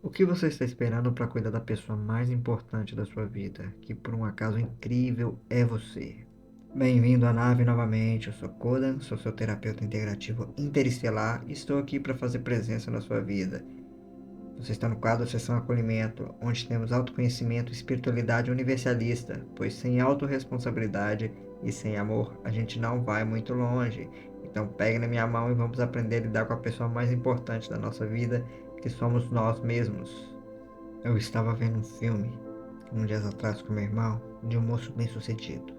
O que você está esperando para cuidar da pessoa mais importante da sua vida, que por um acaso incrível é você? Bem-vindo à nave novamente. Eu sou Kodan, sou seu terapeuta integrativo interestelar e estou aqui para fazer presença na sua vida. Você está no quadro Sessão Acolhimento, onde temos autoconhecimento e espiritualidade universalista, pois sem autorresponsabilidade e sem amor a gente não vai muito longe. Então pegue na minha mão e vamos aprender a lidar com a pessoa mais importante da nossa vida, que somos nós mesmos. Eu estava vendo um filme, uns dias atrás com meu irmão, de um moço bem-sucedido.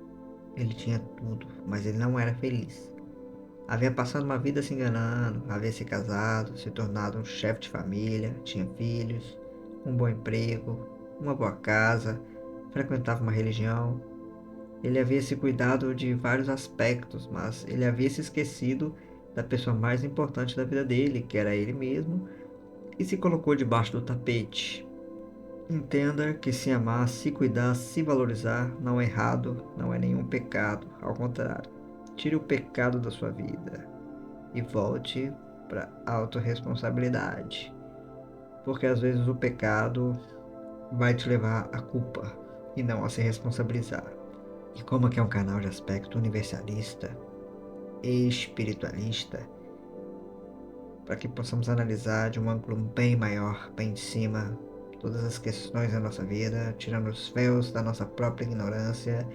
Ele tinha tudo, mas ele não era feliz. Havia passado uma vida se enganando, havia se casado, se tornado um chefe de família, tinha filhos, um bom emprego, uma boa casa, frequentava uma religião. Ele havia se cuidado de vários aspectos, mas ele havia se esquecido da pessoa mais importante da vida dele, que era ele mesmo, e se colocou debaixo do tapete. Entenda que se amar, se cuidar, se valorizar não é errado, não é nenhum pecado. Ao contrário, tire o pecado da sua vida e volte para a autorresponsabilidade. Porque às vezes o pecado vai te levar à culpa e não a se responsabilizar. E como aqui é um canal de aspecto universalista e espiritualista, para que possamos analisar de um ângulo bem maior, bem de cima, todas as questões da nossa vida, tirando os véus da nossa própria ignorância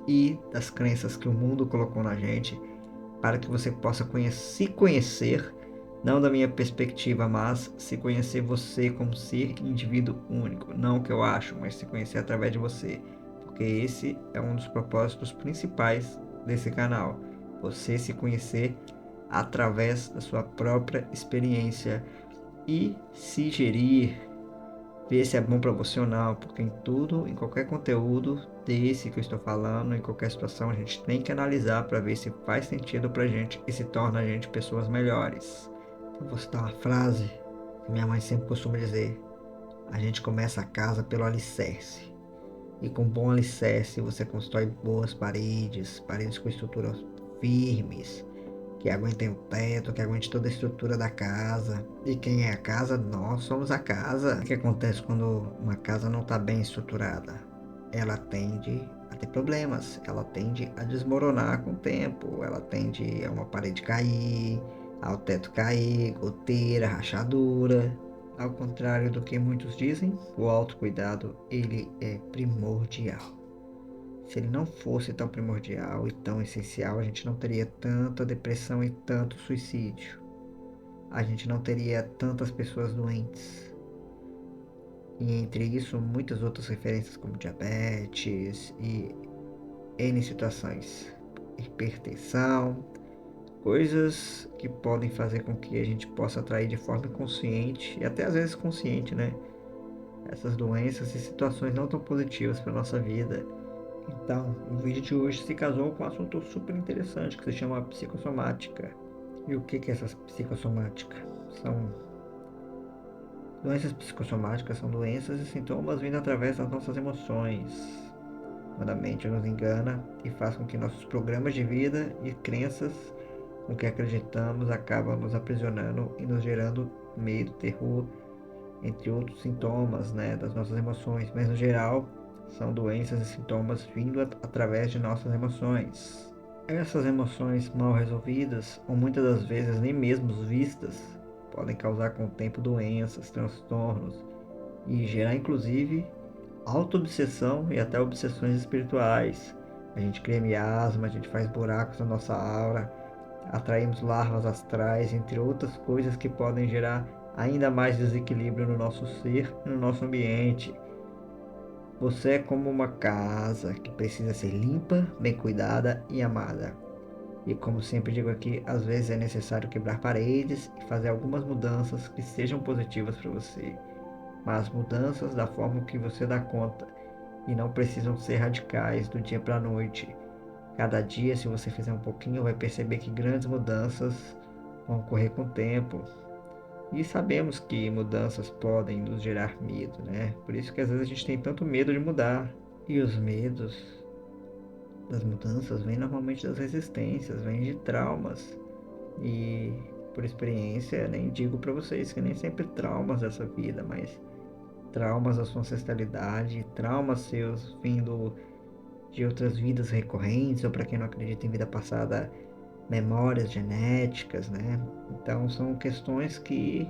e das crenças que o mundo colocou na gente, para que você possa se conhecer, não da minha perspectiva, mas se conhecer você como ser indivíduo único, não o que eu acho, mas se conhecer através de você, porque esse é um dos propósitos principais desse canal, você se conhecer através da sua própria experiência e se gerir, ver se é bom para você ou não, porque em tudo, em qualquer conteúdo desse que eu estou falando, em qualquer situação, a gente tem que analisar para ver se faz sentido para a gente e se torna a gente pessoas melhores. Eu vou citar uma frase que minha mãe sempre costuma dizer: a gente começa a casa pelo alicerce. E com bom alicerce você constrói boas paredes, paredes com estruturas firmes, que aguentem o teto, que aguente toda a estrutura da casa. E quem é a casa? Nós somos a casa. O que acontece quando uma casa não está bem estruturada? Ela tende a ter problemas, ela tende a desmoronar com o tempo, ela tende a uma parede cair, ao teto cair, goteira, rachadura. Ao contrário do que muitos dizem, o autocuidado ele é primordial. Se ele não fosse tão primordial e tão essencial, a gente não teria tanta depressão e tanto suicídio. A gente não teria tantas pessoas doentes. E entre isso, muitas outras referências como diabetes e N situações. Hipertensão, coisas que podem fazer com que a gente possa atrair de forma inconsciente e até às vezes consciente, né? Essas doenças e situações não tão positivas para nossa vida. Então, o vídeo de hoje se casou com um assunto super interessante que se chama psicossomática. E o que é essa psicossomática? São doenças psicossomáticas, são doenças e sintomas vindo através das nossas emoções. Quando a mente nos engana e faz com que nossos programas de vida e crenças com que acreditamos acabam nos aprisionando e nos gerando medo, terror, entre outros sintomas, né, das nossas emoções, mas no geral são doenças e sintomas vindo através de nossas emoções. Essas emoções mal resolvidas, ou muitas das vezes nem mesmo vistas, podem causar com o tempo doenças, transtornos e gerar inclusive autoobsessão e até obsessões espirituais. A gente cria miasma, a gente faz buracos na nossa aura, atraímos larvas astrais, entre outras coisas que podem gerar ainda mais desequilíbrio no nosso ser e no nosso ambiente. Você é como uma casa que precisa ser limpa, bem cuidada e amada. E como sempre digo aqui, às vezes é necessário quebrar paredes e fazer algumas mudanças que sejam positivas para você, mas mudanças da forma que você dá conta e não precisam ser radicais do dia para a noite. Cada dia, se você fizer um pouquinho, vai perceber que grandes mudanças vão ocorrer com o tempo. E sabemos que mudanças podem nos gerar medo, né? Por isso que às vezes a gente tem tanto medo de mudar. E os medos das mudanças vêm normalmente das resistências, vêm de traumas. E por experiência, nem digo para vocês que nem sempre traumas dessa vida, mas traumas da sua ancestralidade, traumas seus vindo de outras vidas recorrentes, ou para quem não acredita em vida passada, memórias genéticas, né? Então são questões que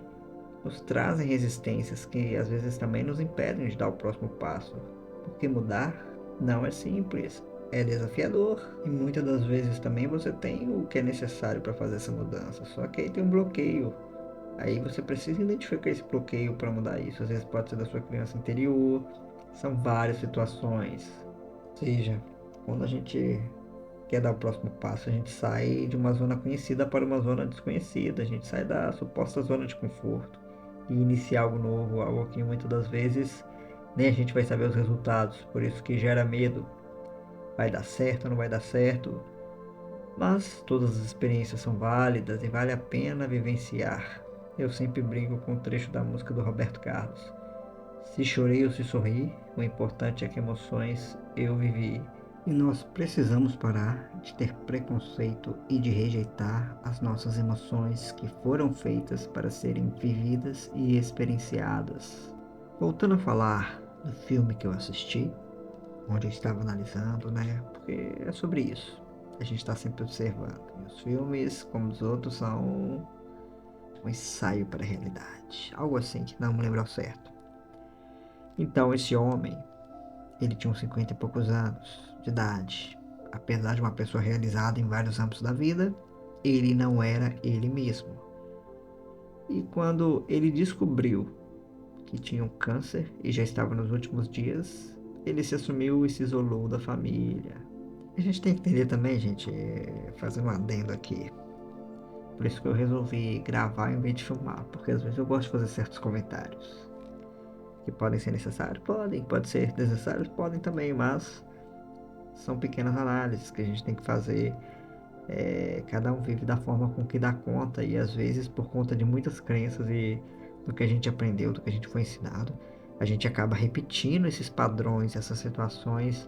nos trazem resistências que às vezes também nos impedem de dar o próximo passo. Porque mudar não é simples, é desafiador e muitas das vezes também você tem o que é necessário para fazer essa mudança, só que aí tem um bloqueio. Aí você precisa identificar esse bloqueio para mudar isso. Às vezes pode ser da sua criança interior, são várias situações. Ou seja, quando a gente quer dar o próximo passo, a gente sai de uma zona conhecida para uma zona desconhecida, a gente sai da suposta zona de conforto e iniciar algo novo, algo que muitas das vezes nem a gente vai saber os resultados, por isso que gera medo. Vai dar certo, não vai dar certo, mas todas as experiências são válidas e vale a pena vivenciar. Eu sempre brinco com o trecho da música do Roberto Carlos. Se chorei ou se sorri, o importante é que emoções eu vivi. E nós precisamos parar de ter preconceito e de rejeitar as nossas emoções que foram feitas para serem vividas e experienciadas. Voltando a falar do filme que eu assisti, onde eu estava analisando, né? Porque é sobre isso. A gente está sempre observando. E os filmes, como os outros, são um ensaio para a realidade. Algo assim, que não me lembro ao certo. Então, esse homem, ele tinha uns 50 e poucos anos de idade. Apesar de uma pessoa realizada em vários âmbitos da vida, ele não era ele mesmo. E quando ele descobriu que tinha um câncer e já estava nos últimos dias, ele se assumiu e se isolou da família. A gente tem que entender também, gente, fazendo um adendo aqui. Por isso que eu resolvi gravar em vez de filmar, porque às vezes eu gosto de fazer certos comentários que podem ser necessários, pode ser desnecessários, podem também, mas são pequenas análises que a gente tem que fazer. Cada um vive da forma com que dá conta e às vezes por conta de muitas crenças e do que a gente aprendeu, do que a gente foi ensinado, a gente acaba repetindo esses padrões, essas situações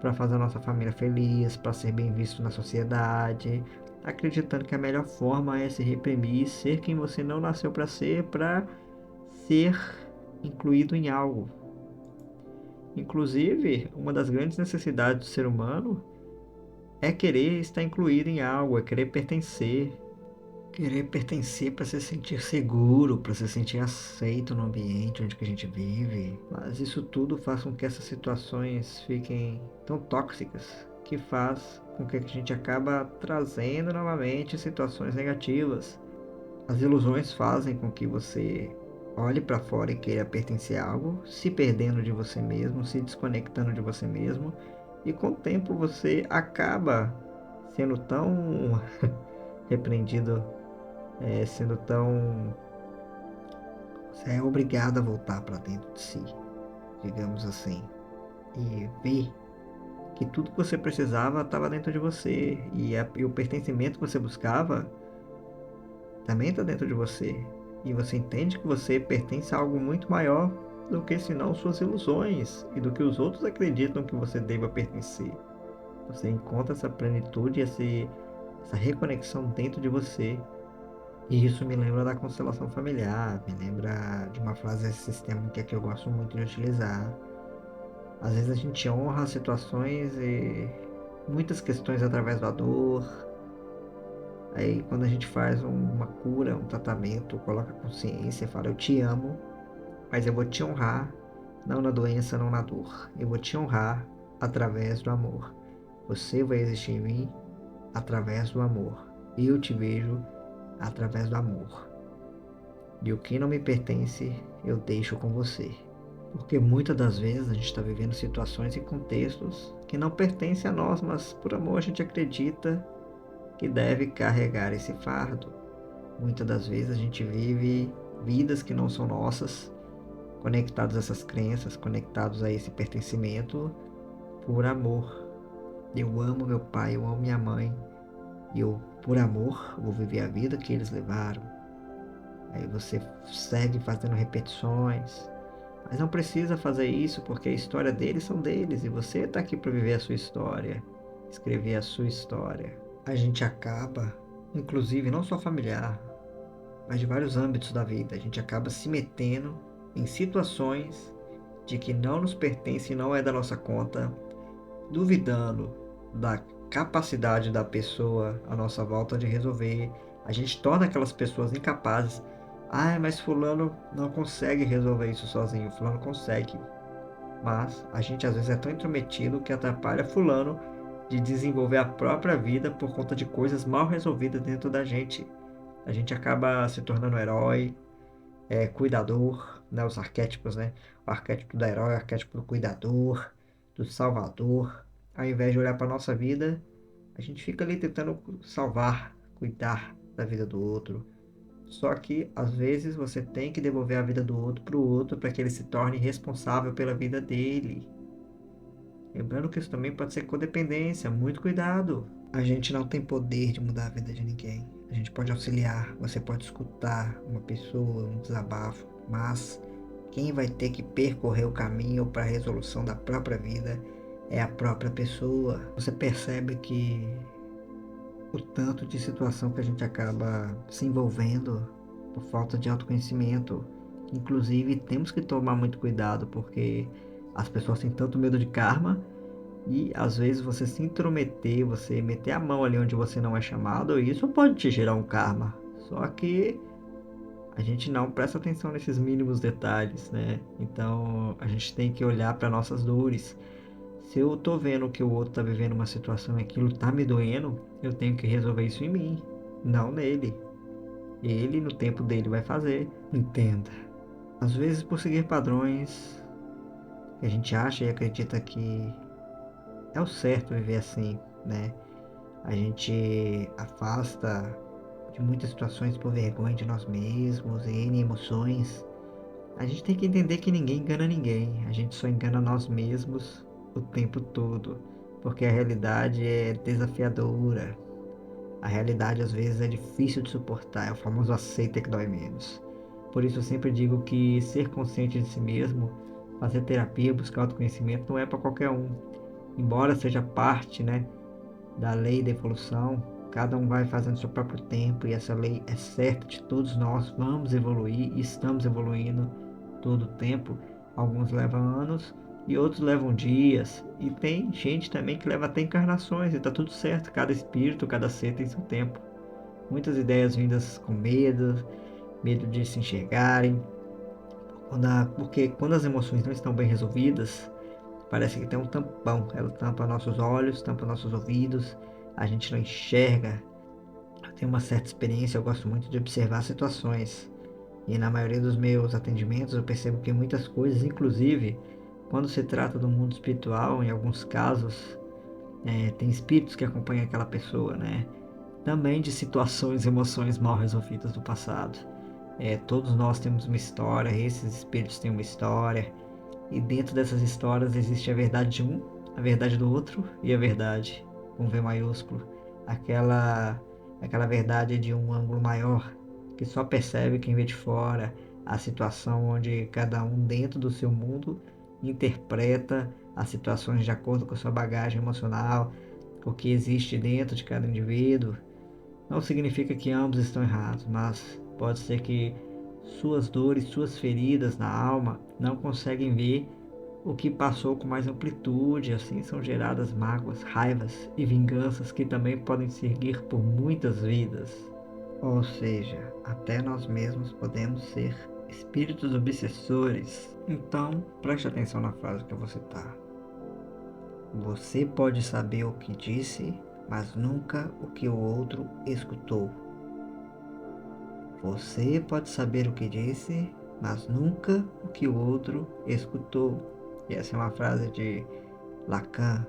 para fazer a nossa família feliz, para ser bem visto na sociedade, acreditando que a melhor forma é se reprimir, ser quem você não nasceu para ser incluído em algo. Inclusive, uma das grandes necessidades do ser humano é querer estar incluído em algo, é querer pertencer. Querer pertencer para se sentir seguro, para se sentir aceito no ambiente onde que a gente vive. Mas isso tudo faz com que essas situações fiquem tão tóxicas que faz com que a gente acaba trazendo novamente situações negativas. As ilusões fazem com que você olhe para fora e queira pertencer a algo, se perdendo de você mesmo, se desconectando de você mesmo, e com o tempo você acaba sendo tão repreendido, sendo tão. Você é obrigado a voltar para dentro de si, digamos assim, e ver que tudo que você precisava estava dentro de você, e o pertencimento que você buscava também está dentro de você. E você entende que você pertence a algo muito maior do que senão suas ilusões e do que os outros acreditam que você deva pertencer. Você encontra essa plenitude, essa reconexão dentro de você. E isso me lembra da constelação familiar, me lembra de uma frase sistêmica que eu gosto muito de utilizar. Às vezes a gente honra situações e muitas questões através da dor. Aí quando a gente faz uma cura, um tratamento, coloca consciência e fala, eu te amo, mas eu vou te honrar, não na doença, não na dor. Eu vou te honrar através do amor. Você vai existir em mim através do amor. E eu te vejo através do amor. E o que não me pertence, eu deixo com você. Porque muitas das vezes a gente está vivendo situações e contextos que não pertencem a nós, mas por amor a gente acredita que deve carregar esse fardo. Muitas das vezes a gente vive vidas que não são nossas, conectados a essas crenças, conectados a esse pertencimento por amor. Eu amo meu pai, eu amo minha mãe, e eu, por amor, vou viver a vida que eles levaram. Aí você segue fazendo repetições, mas não precisa fazer isso porque a história deles são deles e você está aqui para viver a sua história, escrever a sua história. A gente acaba, inclusive não só familiar, mas de vários âmbitos da vida. A gente acaba se metendo em situações de que não nos pertence e não é da nossa conta, duvidando da capacidade da pessoa à nossa volta de resolver. A gente torna aquelas pessoas incapazes. Ah, mas fulano não consegue resolver isso sozinho. Fulano consegue. Mas a gente às vezes é tão intrometido que atrapalha fulano de desenvolver a própria vida por conta de coisas mal resolvidas dentro da gente. A gente acaba se tornando herói, cuidador, né? Os arquétipos, né? O arquétipo do herói, o arquétipo do cuidador, do salvador. Ao invés de olhar para a nossa vida, a gente fica ali tentando salvar, cuidar da vida do outro. Só que, às vezes, você tem que devolver a vida do outro para o outro para que ele se torne responsável pela vida dele. Lembrando que isso também pode ser codependência, muito cuidado. A gente não tem poder de mudar a vida de ninguém. A gente pode auxiliar, você pode escutar uma pessoa, um desabafo, mas quem vai ter que percorrer o caminho para a resolução da própria vida é a própria pessoa. Você percebe que o tanto de situação que a gente acaba se envolvendo por falta de autoconhecimento. Inclusive, temos que tomar muito cuidado porque as pessoas têm tanto medo de karma e às vezes você se intrometer, você meter a mão ali onde você não é chamado, isso pode te gerar um karma. Só que a gente não presta atenção nesses mínimos detalhes, né? Então a gente tem que olhar para nossas dores. Se eu tô vendo que o outro tá vivendo uma situação e aquilo tá me doendo, eu tenho que resolver isso em mim, não nele. Ele, no tempo dele, vai fazer. Entenda. Às vezes, por seguir padrões que a gente acha e acredita que é o certo viver assim, né? A gente afasta de muitas situações por vergonha de nós mesmos e N emoções. A gente tem que entender que ninguém engana ninguém. A gente só engana nós mesmos o tempo todo. Porque a realidade é desafiadora. A realidade às vezes é difícil de suportar. É o famoso aceita que dói menos. Por isso eu sempre digo que ser consciente de si mesmo, fazer terapia, buscar autoconhecimento não é para qualquer um. Embora seja parte, né, da lei da evolução, cada um vai fazendo seu próprio tempo e essa lei é certa de todos nós. Vamos evoluir e estamos evoluindo todo o tempo. Alguns levam anos e outros levam dias. E tem gente também que leva até encarnações e tá tudo certo. Cada espírito, cada ser tem seu tempo. Muitas ideias vindas com medo, medo de se enxergarem. Porque quando as emoções não estão bem resolvidas, parece que tem um tampão. Ela tampa nossos olhos, tampa nossos ouvidos. A gente não enxerga. Eu tenho uma certa experiência, eu gosto muito de observar situações. E na maioria dos meus atendimentos eu percebo que muitas coisas, inclusive quando se trata do mundo espiritual, em alguns casos, tem espíritos que acompanham aquela pessoa, né? Também de situações, emoções mal resolvidas do passado. Todos nós temos uma história, esses espíritos têm uma história, e dentro dessas histórias existe a verdade de um, a verdade do outro e a verdade, com V maiúsculo. Aquela, aquela verdade de um ângulo maior, que só percebe quem vê de fora, a situação onde cada um dentro do seu mundo interpreta as situações de acordo com a sua bagagem emocional, o que existe dentro de cada indivíduo. Não significa que ambos estão errados, mas pode ser que suas dores, suas feridas na alma não conseguem ver o que passou com mais amplitude, assim são geradas mágoas, raivas e vinganças que também podem seguir por muitas vidas. Ou seja, até nós mesmos podemos ser espíritos obsessores. Então, preste atenção na frase que eu vou citar. Você pode saber o que disse, mas nunca o que o outro escutou. Você pode saber o que disse, mas nunca o que o outro escutou. E essa é uma frase de Lacan,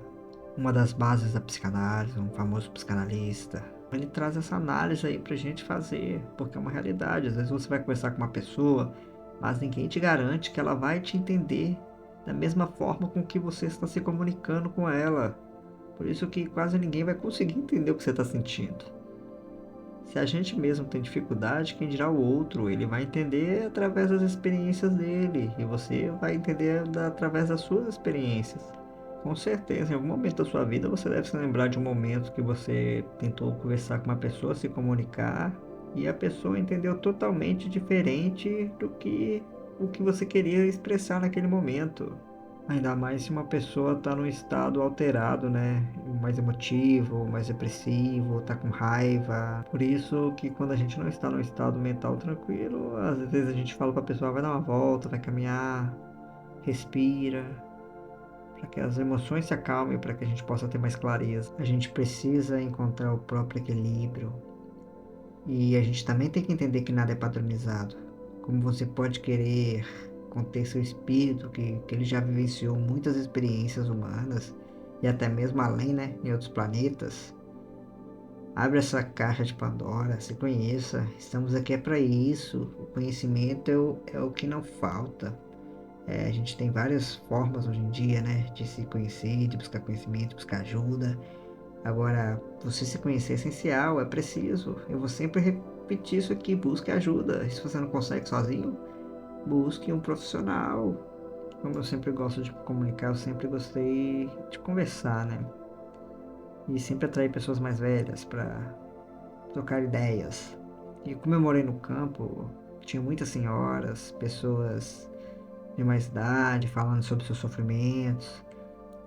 uma das bases da psicanálise, um famoso psicanalista. Ele traz essa análise aí pra gente fazer, porque é uma realidade. Às vezes você vai conversar com uma pessoa, mas ninguém te garante que ela vai te entender da mesma forma com que você está se comunicando com ela. Por isso que quase ninguém vai conseguir entender o que você está sentindo. Se a gente mesmo tem dificuldade, quem dirá o outro? Ele vai entender através das experiências dele e você vai entender através das suas experiências. Com certeza, em algum momento da sua vida você deve se lembrar de um momento que você tentou conversar com uma pessoa, se comunicar e a pessoa entendeu totalmente diferente do que o que você queria expressar naquele momento. Ainda mais se uma pessoa está num estado alterado, né? Mais emotivo, mais depressivo, tá com raiva. Por isso que quando a gente não está num estado mental tranquilo, às vezes a gente fala para a pessoa, vai dar uma volta, vai caminhar, respira, para que as emoções se acalmem, para que a gente possa ter mais clareza. A gente precisa encontrar o próprio equilíbrio. E a gente também tem que entender que nada é padronizado. Como você pode querer conter seu espírito, que ele já vivenciou muitas experiências humanas, e até mesmo além, né, em outros planetas. Abre essa caixa de Pandora, se conheça. Estamos aqui é para isso. O conhecimento é o que não falta. A gente tem várias formas hoje em dia, né, de se conhecer, de buscar conhecimento, buscar ajuda. Agora, você se conhecer é essencial, é preciso. Eu vou sempre repetir isso aqui, busque ajuda. E se você não consegue sozinho, busque um profissional. Como eu sempre gosto de comunicar, eu sempre gostei de conversar, né? E sempre atrair pessoas mais velhas para trocar ideias. E como eu morei no campo, tinha muitas senhoras, pessoas de mais idade falando sobre seus sofrimentos,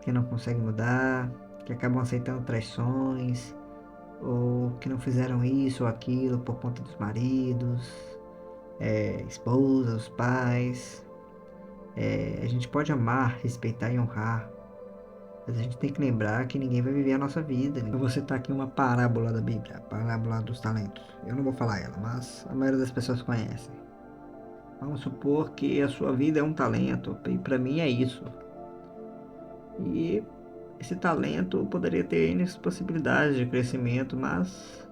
que não conseguem mudar, que acabam aceitando traições, ou que não fizeram isso ou aquilo por conta dos maridos, esposas, pais. A gente pode amar, respeitar e honrar, mas a gente tem que lembrar que ninguém vai viver a nossa vida. Eu vou citar aqui uma parábola da Bíblia, a parábola dos talentos. Eu não vou falar ela, mas a maioria das pessoas conhece. Vamos supor que a sua vida é um talento, e para mim é isso. E esse talento poderia ter N possibilidades de crescimento, mas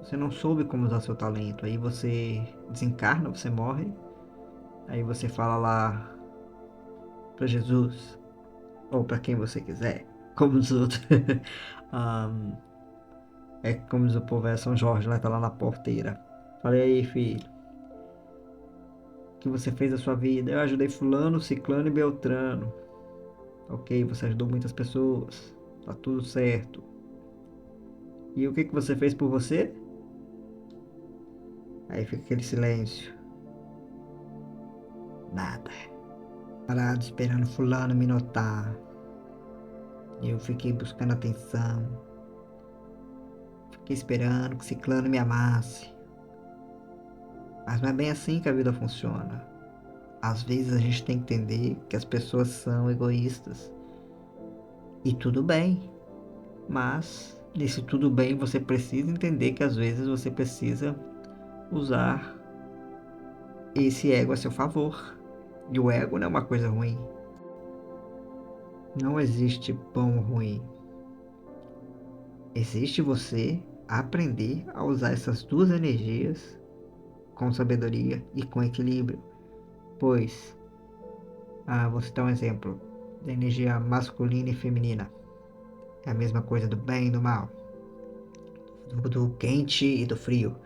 você não soube como usar seu talento. Aí você desencarna, você morre. Aí você fala lá para Jesus, ou para quem você quiser, como os outros. um, como diz o povo, é São Jorge, lá tá lá na porteira. Falei aí, filho, o que você fez da sua vida? Eu ajudei fulano, ciclano e beltrano. Ok, você ajudou muitas pessoas. Tá tudo certo. E o que você fez por você? Aí fica aquele silêncio. Nada. Parado esperando fulano me notar. Eu fiquei buscando atenção. Fiquei esperando que ciclano me amasse. Mas não é bem assim que a vida funciona. Às vezes a gente tem que entender que as pessoas são egoístas. E tudo bem. Mas nesse tudo bem você precisa entender que às vezes você precisa usar esse ego a seu favor. E o ego não é uma coisa ruim. Não existe bom ou ruim. Existe você aprender a usar essas duas energias com sabedoria e com equilíbrio. Pois, vou citar um exemplo da energia masculina e feminina. É a mesma coisa do bem e do mal, do quente e do frio.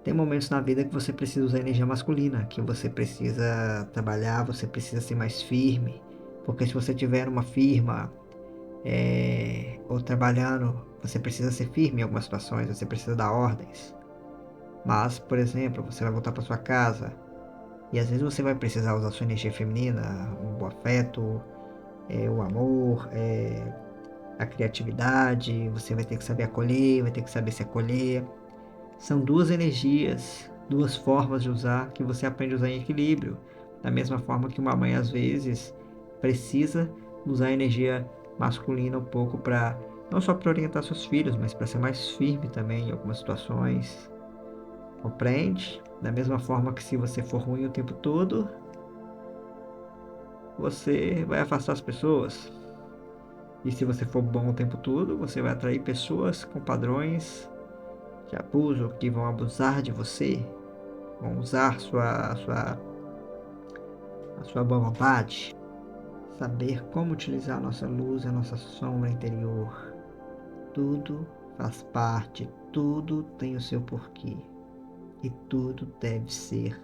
Tem momentos na vida que você precisa usar a energia masculina, que você precisa trabalhar, você precisa ser mais firme. Porque se você tiver uma firma ou trabalhando, você precisa ser firme em algumas situações, você precisa dar ordens. Mas, por exemplo, você vai voltar para sua casa e às vezes você vai precisar usar sua energia feminina, o afeto, o amor, a criatividade. Você vai ter que saber acolher, vai ter que saber se acolher. São duas energias, duas formas de usar que você aprende a usar em equilíbrio. Da mesma forma que uma mãe às vezes precisa usar a energia masculina um pouco para não só para orientar seus filhos, mas para ser mais firme também em algumas situações. Compreende? Da mesma forma que se você for ruim o tempo todo, você vai afastar as pessoas. E se você for bom o tempo todo, você vai atrair pessoas com padrões de abuso que vão abusar de você, vão usar a sua boa vontade. Saber como utilizar a nossa luz e a nossa sombra interior. Tudo faz parte, tudo tem o seu porquê. E tudo deve ser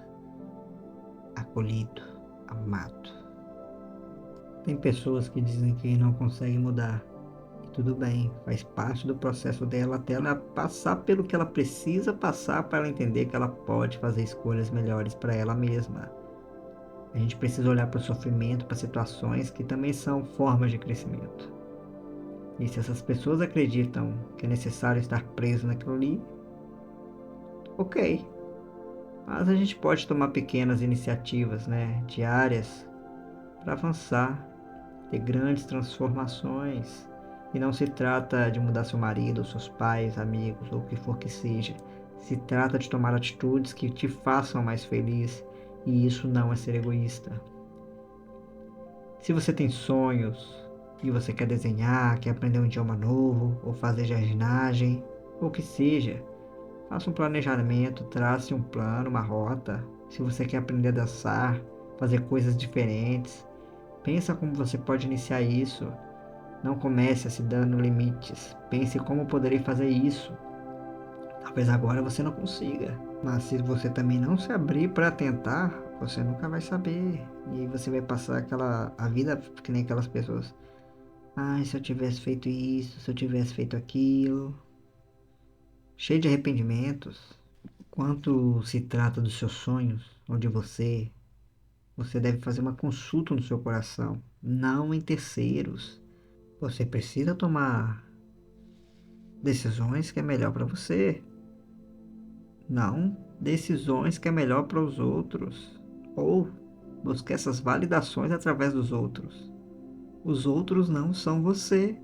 acolhido, amado. Tem pessoas que dizem que não conseguem mudar. E Tudo bem, faz parte do processo dela até ela passar pelo que ela precisa passar para ela entender que ela pode fazer escolhas melhores para ela mesma. A gente precisa olhar para o sofrimento, para situações que também são formas de crescimento. E se essas pessoas acreditam que é necessário estar preso naquilo ali, ok. Mas a gente pode tomar pequenas iniciativas, né, diárias, para avançar, ter grandes transformações. E não se trata de mudar seu marido, seus pais, amigos ou o que for que seja. Se trata de tomar atitudes que te façam mais feliz. E isso não é ser egoísta. Se você tem sonhos e você quer desenhar, quer aprender um idioma novo, ou fazer jardinagem, ou o que seja, faça um planejamento, trace um plano, uma rota. Se você quer aprender a dançar, fazer coisas diferentes, pensa como você pode iniciar isso. Não comece a se dando limites. Pense como poderei fazer isso. Talvez agora você não consiga, mas se você também não se abrir para tentar, você nunca vai saber. E aí você vai passar a vida que nem aquelas pessoas. Ai, se eu tivesse feito isso, se eu tivesse feito aquilo. Cheio de arrependimentos. Quanto se trata dos seus sonhos ou de você, você deve fazer uma consulta no seu coração, não em terceiros. Você precisa tomar decisões que é melhor para você, não decisões que é melhor para os outros, ou buscar essas validações através dos outros. Os outros não são você.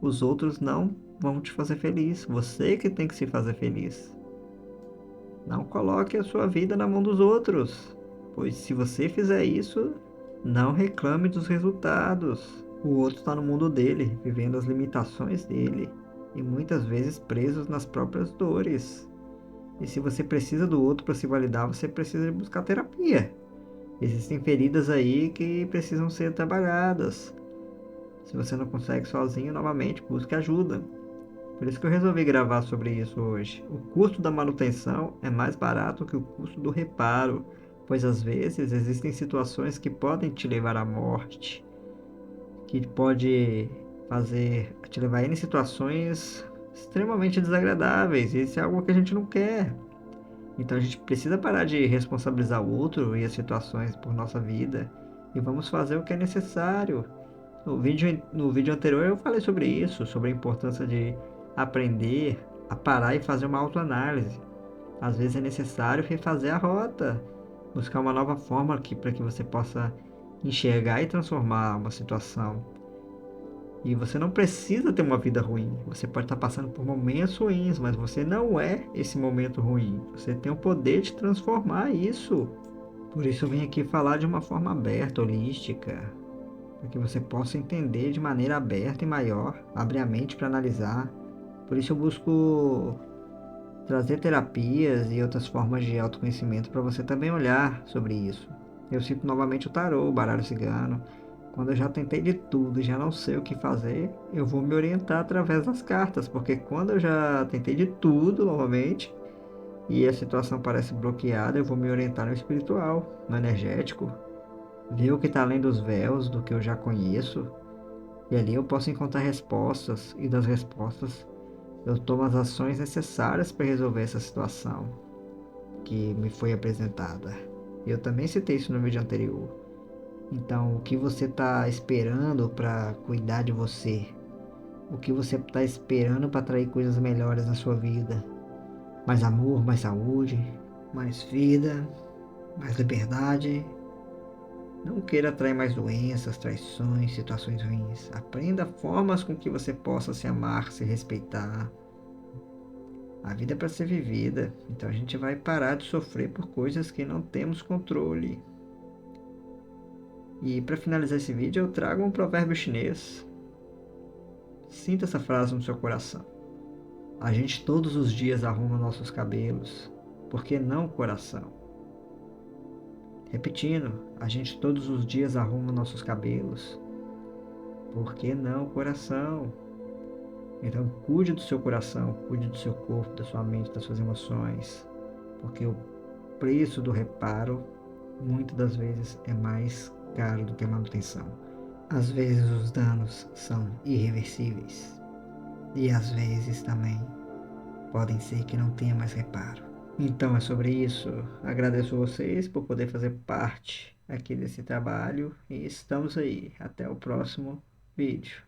Os outros não vão te fazer feliz. Você que tem que se fazer feliz. Não coloque a sua vida na mão dos outros, pois se você fizer isso, não reclame dos resultados. O outro está no mundo dele, vivendo as limitações dele e muitas vezes presos nas próprias dores. E se você precisa do outro para se validar, você precisa buscar terapia. Existem feridas aí que precisam ser trabalhadas. Se você não consegue sozinho, novamente, busque ajuda. Por isso que eu resolvi gravar sobre isso hoje. O custo da manutenção é mais barato que o custo do reparo, pois às vezes existem situações que podem te levar à morte, que pode fazer te levar em situações extremamente desagradáveis. Isso é algo que a gente não quer. Então a gente precisa parar de responsabilizar o outro e as situações por nossa vida e vamos fazer o que é necessário. No vídeo anterior eu falei sobre isso, sobre a importância de aprender a parar e fazer uma autoanálise. Às vezes é necessário refazer a rota, buscar uma nova forma para que você possa enxergar e transformar uma situação. E você não precisa ter uma vida ruim. Você pode estar passando por momentos ruins, mas você não é esse momento ruim. Você tem o poder de transformar isso. Por isso eu vim aqui falar de uma forma aberta, holística, para que você possa entender de maneira aberta e maior, abrir a mente para analisar. Por isso eu busco trazer terapias e outras formas de autoconhecimento para você também olhar sobre isso. Eu cito novamente o tarô, o baralho cigano. Quando eu já tentei de tudo e já não sei o que fazer, eu vou me orientar através das cartas, porque quando eu já tentei de tudo novamente e a situação parece bloqueada, eu vou me orientar no espiritual, no energético, ver o que está além dos véus, do que eu já conheço, e ali eu posso encontrar respostas, e das respostas eu tomo as ações necessárias para resolver essa situação que me foi apresentada. Eu também citei isso no vídeo anterior. Então, o que você está esperando para cuidar de você? O que você está esperando para atrair coisas melhores na sua vida? Mais amor, mais saúde, mais vida, mais liberdade. Não queira atrair mais doenças, traições, situações ruins. Aprenda formas com que você possa se amar, se respeitar. A vida é para ser vivida, então a gente vai parar de sofrer por coisas que não temos controle. E para finalizar esse vídeo, eu trago um provérbio chinês. Sinta essa frase no seu coração. A gente todos os dias arruma nossos cabelos, por que não o coração? Repetindo, a gente todos os dias arruma nossos cabelos, por que não o coração? Então cuide do seu coração, cuide do seu corpo, da sua mente, das suas emoções, porque o preço do reparo muitas das vezes é mais caro do que a manutenção. Às vezes os danos são irreversíveis e às vezes também podem ser que não tenha mais reparo. Então é sobre isso. Agradeço vocês por poder fazer parte aqui desse trabalho e estamos aí. Até o próximo vídeo.